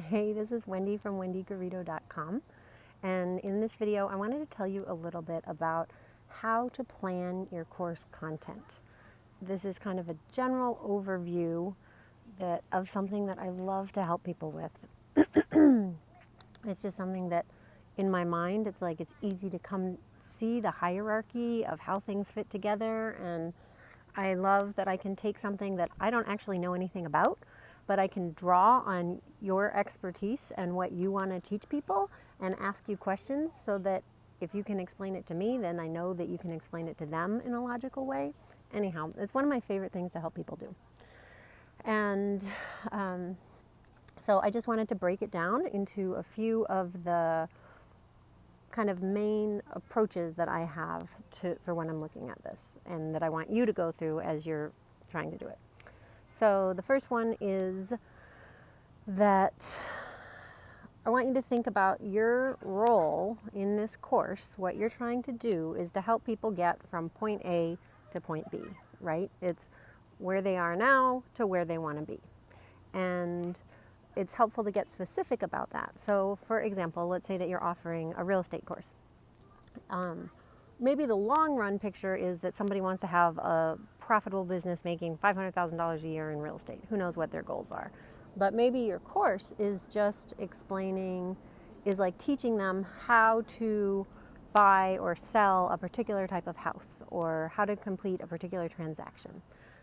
Hey, this is Wendy from wendygarrido.com, and in this video I wanted to tell you a little bit about how to plan your course content. This is kind of a general overview of something that I love to help people with. It's just something that in my mind it's easy to come see the hierarchy of how things fit together, and I love that I can take something that I don't actually know anything about, but I can draw on your expertise and what you want to teach people and ask you questions so that if you can explain it to me, then I know that you can explain it to them in a logical way. Anyhow, it's one of my favorite things to help people do. And so I just wanted to break it down into a few of the kind of main approaches that I have for when I'm looking at this and that I want you to go through as you're trying to do it. So the first one is that I want you to think about your role in this course. What you're trying to do is to help people get from point A to point B, right? It's where they are now to where they want to be. And it's helpful to get specific about that. So for example, let's say that you're offering a real estate course. Maybe the long run picture is that somebody wants to have a profitable business making $500,000 a year in real estate. Who knows what their goals are? But maybe your course is just teaching them how to buy or sell a particular type of house or how to complete a particular transaction.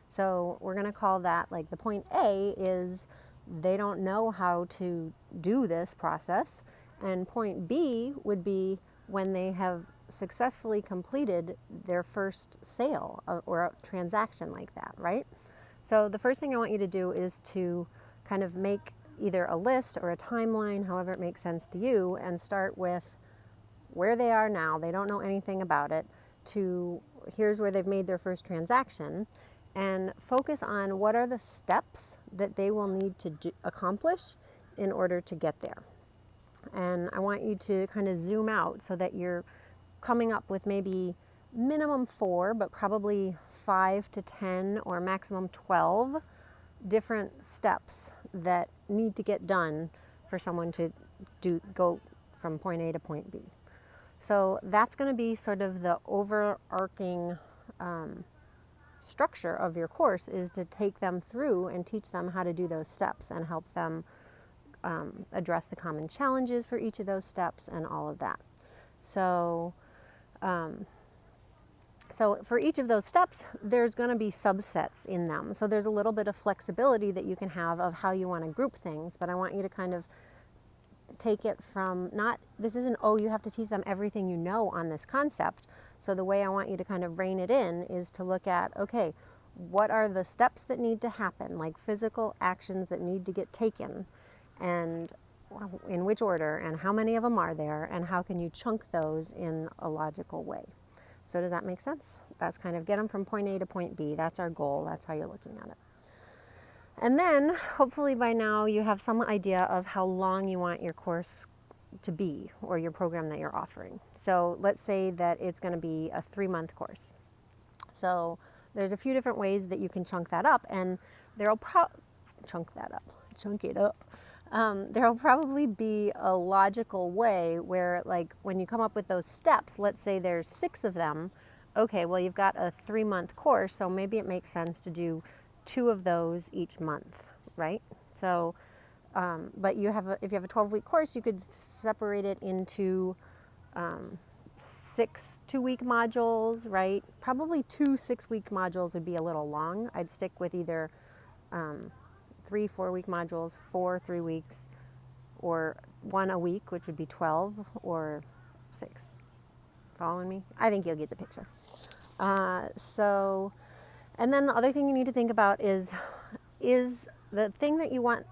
So we're going to call that like the point A is they don't know how to do this process, and point B would be when they have successfully completed their first sale or a transaction like that, right? So the first thing I want you to do is to kind of make either a list or a timeline, however it makes sense to you, and start with where they are now. They don't know anything about it, to here's where they've made their first transaction, and focus on what are the steps that they will need to accomplish in order to get there. And I want you to kind of zoom out so that you're coming up with maybe minimum 4, but probably 5 to 10 or maximum 12 different steps that need to get done for someone to go from point A to point B. So that's going to be sort of the overarching structure of your course, is to take them through and teach them how to do those steps and help them address the common challenges for each of those steps and all of that. So for each of those steps, there's going to be subsets in them. So there's a little bit of flexibility that you can have of how you want to group things, but I want you to kind of take it from this isn't, oh, you have to teach them everything you know on this concept. So the way I want you to kind of rein it in is to look at, okay, what are the steps that need to happen, like physical actions that need to get taken, and in which order, and how many of them are there, and how can you chunk those in a logical way. So does that make sense? That's kind of get them from point A to point B. That's our goal. That's how you're looking at it. And then hopefully by now you have some idea of how long you want your course to be, or your program that you're offering. So let's say that it's going to be a 3-month course. So there's a few different ways that you can chunk that up, and there'll chunk it up. There'll probably be a logical way where, like, when you come up with those steps, let's say there's 6 of them. Okay, well, you've got a 3-month course, so maybe it makes sense to do 2 of those each month, right? So, but if you have a 12-week course, you could separate it into 6 2-week modules, right? Probably 2 6-week modules would be a little long. I'd stick with either 3 4-week modules, 4 3 weeks, or 1 a week, which would be 12, or 6. Following me? I think you'll get the picture. And then the other thing you need to think about is the thing that you want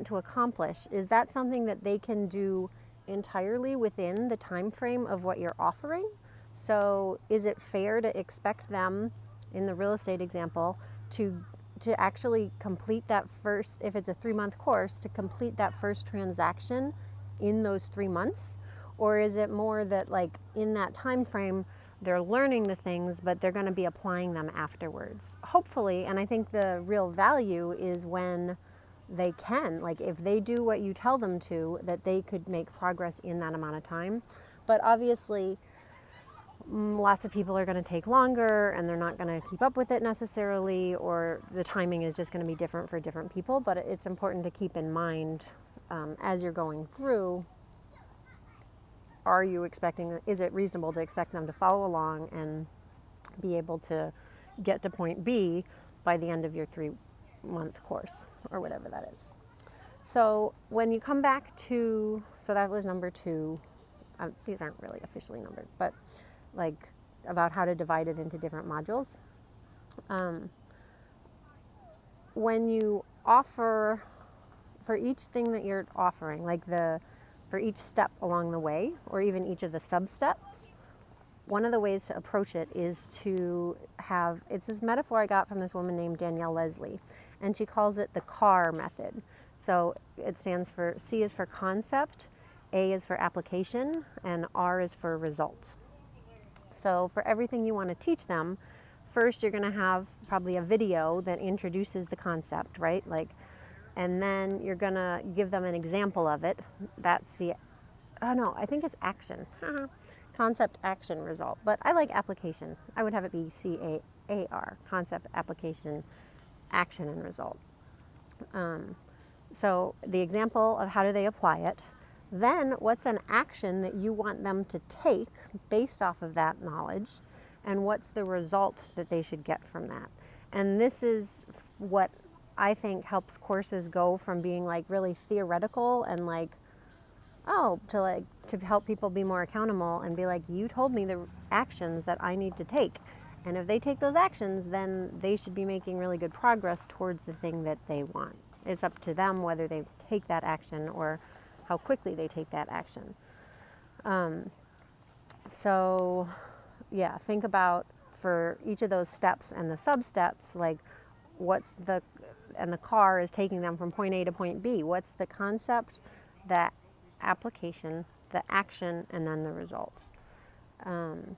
to accomplish, is that something that they can do entirely within the time frame of what you're offering? So is it fair to expect them, in the real estate example, to actually complete that first, if it's a 3-month course, to complete that first transaction in those 3 months? Or is it more that, like, in that time frame they're learning the things, but they're going to be applying them afterwards? Hopefully, and I think the real value is when they can, like if they do what you tell them to, that they could make progress in that amount of time. But obviously, lots of people are going to take longer and they're not going to keep up with it necessarily, or the timing is just going to be different for different people. But it's important to keep in mind as you're going through, are you expecting, is it reasonable to expect them to follow along and be able to get to point B by the end of your 3-month course or whatever that is. So when you come back to, so that was number 2. These aren't really officially numbered, but like about how to divide it into different modules. When you offer, for each thing that you're offering, like for each step along the way, or even each of the sub-steps, one of the ways to approach it is to have, it's this metaphor I got from this woman named Danielle Leslie, and she calls it the CAR method. So it stands for, C is for concept, A is for application, and R is for result. So for everything you want to teach them, first you're going to have probably a video that introduces the concept, right? Like, and then you're going to give them an example of it. That's the, oh no, I think it's action. Concept, action, result. But I like application. I would have it be CAAR, concept, application, action, and result. So the example of how do they apply it. Then what's an action that you want them to take based off of that knowledge, and what's the result that they should get from that. And this is what I think helps courses go from being like really theoretical and like, oh, to help people be more accountable and be like, you told me the actions that I need to take. And if they take those actions, then they should be making really good progress towards the thing that they want. It's up to them whether they take that action or how quickly they take that action. So yeah, think about for each of those steps and the sub-steps, like and the CAR is taking them from point A to point B. What's the concept, the application, the action, and then the result. And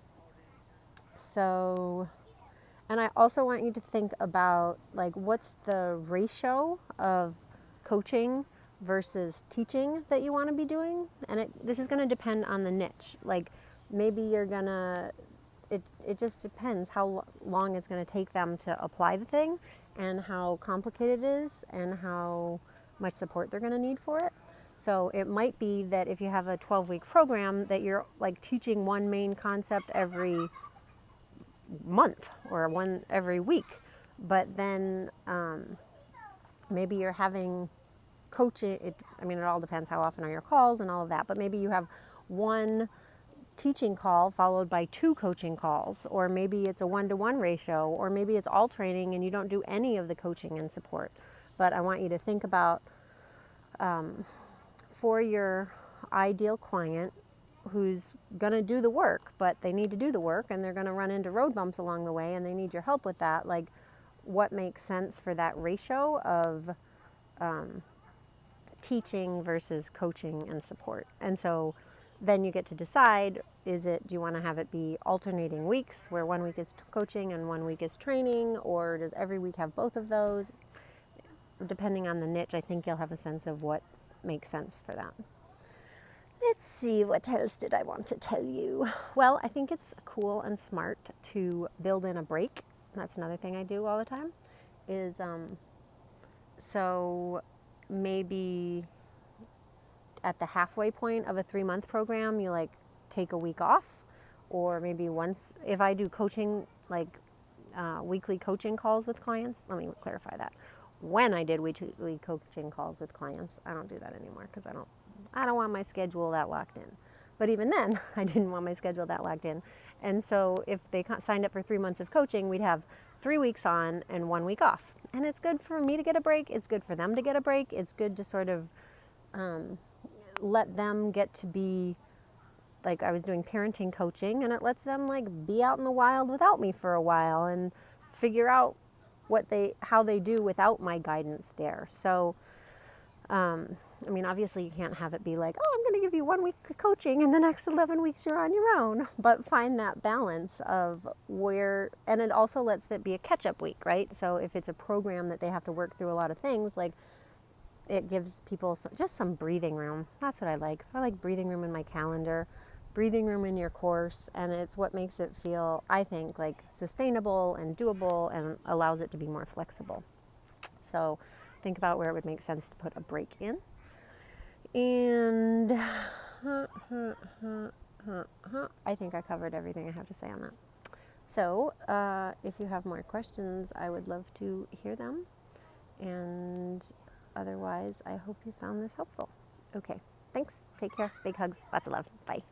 I also want you to think about like what's the ratio of coaching versus teaching that you want to be doing. And this is going to depend on the niche. Like maybe you're going to, it just depends how long it's going to take them to apply the thing and how complicated it is and how much support they're going to need for it. So it might be that if you have a 12-week program that you're like teaching one main concept every month or one every week, but then maybe you're having coaching. It all depends how often are your calls and all of that, but maybe you have one teaching call followed by 2 coaching calls, or maybe it's a 1-to-1 ratio, or maybe it's all training and you don't do any of the coaching and support. But I want you to think about for your ideal client who's going to do the work, but they need to do the work and they're going to run into road bumps along the way and they need your help with that, like what makes sense for that ratio of teaching versus coaching and support. And so then you get to decide, do you want to have it be alternating weeks where 1 week is coaching and 1 week is training, or does every week have both of those? Depending on the niche, I think you'll have a sense of what makes sense for that. Let's see, what else did I want to tell you? Well, I think it's cool and smart to build in a break. That's another thing I do all the time is, so maybe at the halfway point of a 3-month program, you like take a week off, or maybe once, if I do coaching, like weekly coaching calls with clients, let me clarify that. When I did weekly coaching calls with clients, I don't do that anymore because I don't want my schedule that locked in. But even then, I didn't want my schedule that locked in. And so if they signed up for 3 months of coaching, we'd have 3 weeks on and 1 week off. And it's good for me to get a break. It's good for them to get a break. It's good to sort of let them get to be, like I was doing parenting coaching, and it lets them like be out in the wild without me for a while and figure out how they do without my guidance there. So obviously you can't have it be like, oh, I'm going to give you 1 week of coaching and the next 11 weeks you're on your own. But find that balance of and it also lets it be a catch-up week, right? So if it's a program that they have to work through a lot of things, like it gives people just some breathing room. That's what I like. I like breathing room in my calendar, breathing room in your course, and it's what makes it feel, I think, like sustainable and doable and allows it to be more flexible. So think about where it would make sense to put a break in. And I think I covered everything I have to say on that. So if you have more questions, I would love to hear them. And otherwise, I hope you found this helpful. Okay, thanks. Take care. Big hugs. Lots of love. Bye.